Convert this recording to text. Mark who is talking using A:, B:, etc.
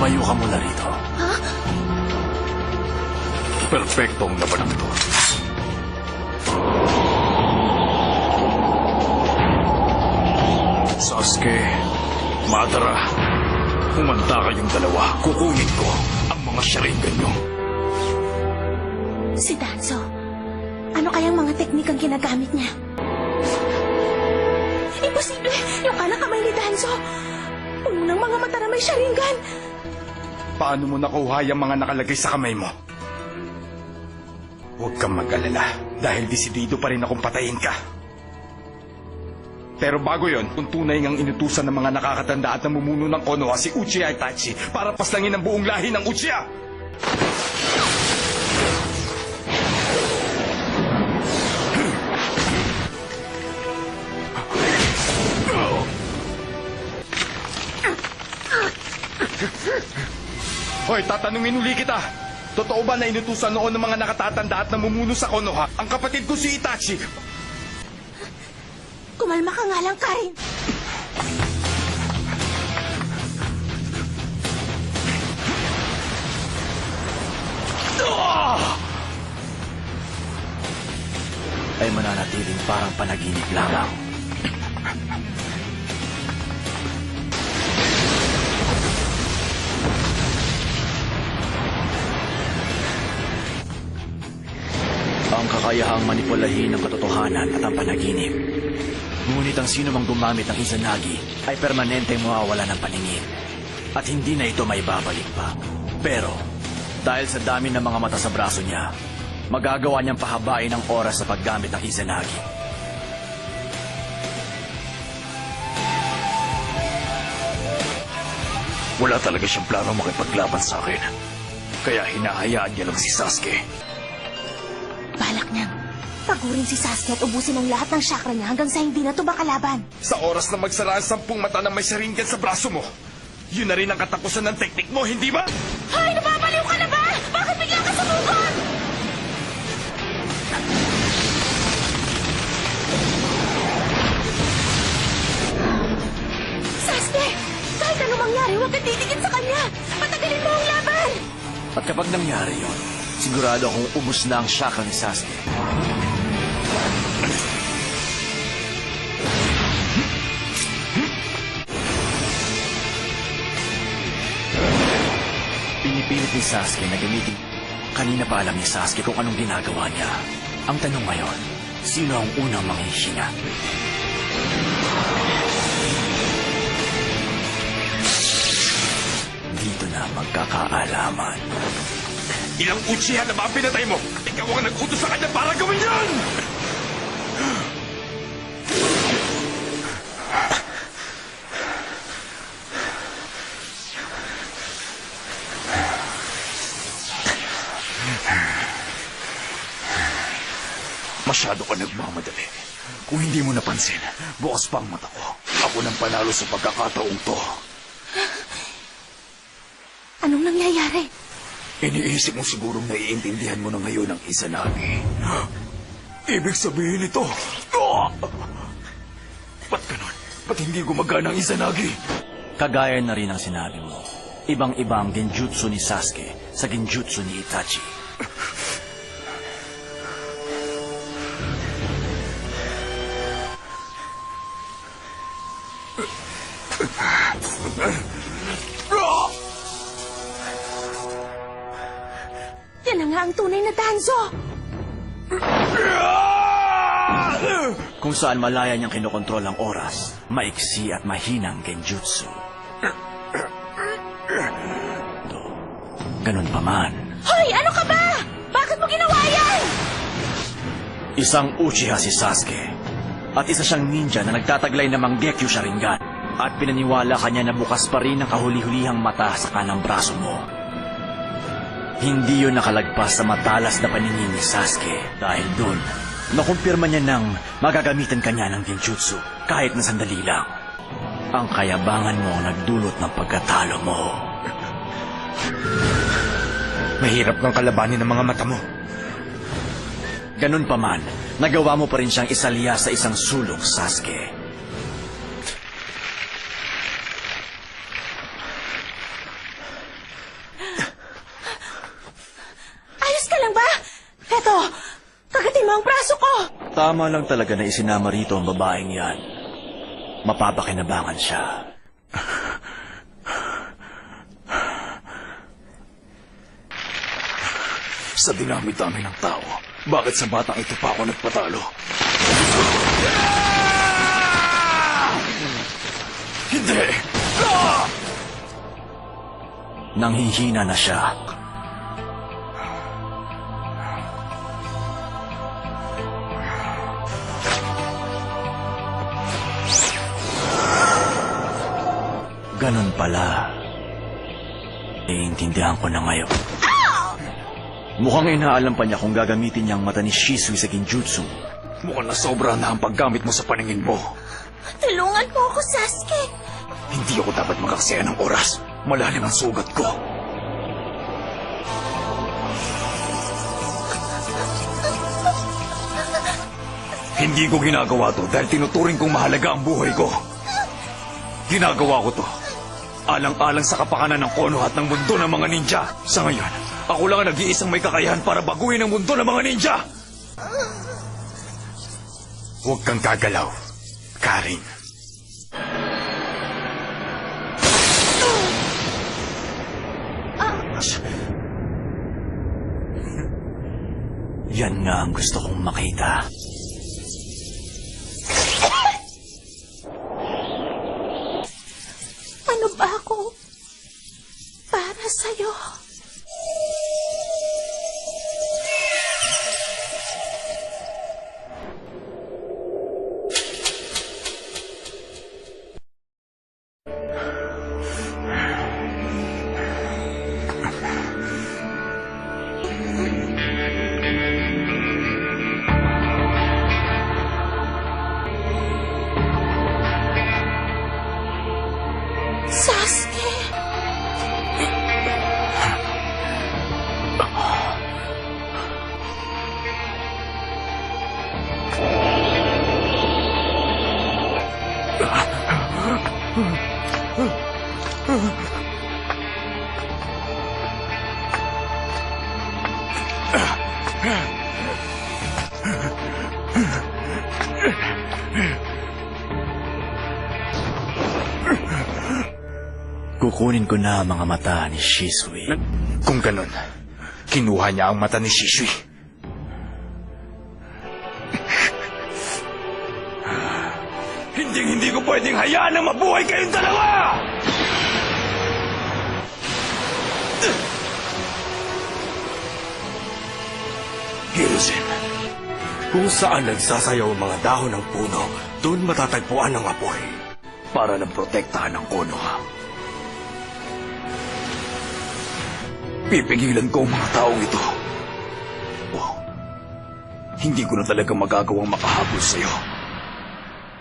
A: Lumayo ka mula rito.
B: Ha?
A: Perpektong laban ito. Sasuke, Madara, humanda kayong dalawa. Kukunin ko ang mga Sharingan nyo.
B: Si Danzo. Ano kayang mga teknik ang ginagamit niya? Imposible! Yung kanang kamay ni Danzo. Puno ng mga mata na may Sharingan.
C: Paano mo nakuha yung mga nakalagay sa kamay mo? Huwag kang mag-alala dahil desidido pa rin akong patayin ka. Pero bago yon, kung tunay ngang inutusan ng mga nakakatanda at namumuno ng Konoha si Uchiha Itachi para paslangin ang buong lahi ng Uchiha. Hoy, tatanungin uli kita. Totoo ba na inutusan noon ng mga nakatatanda at namumuno sa Konoha ang kapatid ko si Itachi?
B: Kumalma ka nga lang, Karin.
A: Ay mananatiling parang panaginip lamang. Ang kakayahang manipulahin ng katotohanan at ang panaginip. Ngunit ang sino mang gumamit ng Izanagi ay permanenteng mawawala ng paningin. At hindi na ito may babalik pa. Pero, dahil sa dami ng mga mata sa braso niya, magagawa niyang pahabain ang oras sa paggamit ng Izanagi. Wala talaga siyang plano makipaglaban sa akin. Kaya hinahayaan niya lang si Sasuke.
B: Balak niyang pagurin si Sasuke at ubusin ang lahat ng chakra niya hanggang sa hindi na ito makalaban.
C: Sa oras na magsara ang 10 mata na may Sharingan sa braso mo, yun na rin ang katapusan ng teknik mo, hindi ba?
B: Hoy, nababaliw ka na ba? Bakit bigla ka sumugod? Sasuke! Kahit ano mangyari, huwag kang titigil sa kanya! Patagalin mo ang laban!
A: At kapag nangyari yun, sigurado akong ubos na ang chakra ni Sasuke. Pinipilit ni Sasuke na gamitin. Kanina pa alam ni Sasuke kung anong ginagawa niya. Ang tanong ngayon, sino ang unang manghihina? Dito na magkakaalaman.
C: Ilang Uchiha na ba ang pinatay mo? At ikaw ang nag-utos sa kanya para gawin yan!
A: Masyado ka nagmamadali. Kung hindi mo napansin, bukas pa ang mata ko. Ako nang panalo sa pagkakataong to.
B: Anong nangyayari?
A: Iniisip mo sigurong naiintindihan mo na ngayon ang Izanagi. Ibig sabihin ito. Ba't ganun? Ba't hindi gumagana ang Izanagi? Kagaya na rin ang sinabi mo. Ibang-iba ang genjutsu ni Sasuke sa genjutsu ni Itachi.
B: Yan na nga ang tunay na Danzo!
A: Kung saan malaya niyang kinokontrol ang oras, maiksi at mahinang genjutsu. Ganun pa man.
B: Hoy! Ano ka ba? Bakit mo ginawa yan?
A: Isang Uchiha si Sasuke. At isa siyang ninja na nagtataglay ng Mangekyou Sharingan. At pinaniwala kanya na bukas pa rin ang kahuli-hulihang mata sa kanang braso mo. Hindi yun nakalagpas sa matalas na paningin ni Sasuke. Dahil doon, nakumpirma niya nang magagamitan kanya ng genjutsu kahit na sandali lang. Ang kayabangan mo ang nagdulot ng pagkatalo mo.
C: Mahirap kang kalabanin ng mga mata mo.
A: Ganun pa man, nagawa mo pa rin siyang isaliya sa isang sulok, Sasuke.
B: ang braso ko!
A: Tama lang talaga na isinama rito ang babaeng yan. Mapapakinabangan siya.
C: Sa dinami-dami ng tao, bakit sa batang ito pa ako nagpatalo? Hindi!
A: Nanghihina na siya. Ganon pala. Iintindihan ko na ngayon. Mukhang inaalam pa niya kung gagamitin niya ang mata ni Shisui sa Genjutsu.
C: Mukhang nasobra na ang paggamit mo sa paningin mo.
B: Tulungan mo ako, Sasuke!
C: Hindi ako dapat makaksaya ng oras. Malalim ang sugat ko. Hindi ko ginagawa to dahil tinuturing kong mahalaga ang buhay ko. Ginagawa ko to alang-alang sa kapakanan ng Konoha at ng mundo ng mga ninja. Sa ngayon, ako lang ang nag-iisang may kakayahan para baguhin ang mundo ng mga ninja. Huwag kang gagalaw, Karin.
A: Yan nga ang gusto kong makita.
B: Ano ba ako para sa'yo? Sasuke!
A: Kukunin ko na ang mga mata ni Shisui.
C: Kung ganun, kinuha niya ang mata ni Shisui. Hindi ko pwedeng hayaan na mabuhay kayong dalawa! Hiruzen, kung saan nagsasayaw ang mga dahon ng puno, doon matatagpuan ang apoy para ng protektahan ng Konoha. Pipigilan ko ang mga taong ito. Oh, hindi ko na talaga magagawang makahabol sa'yo.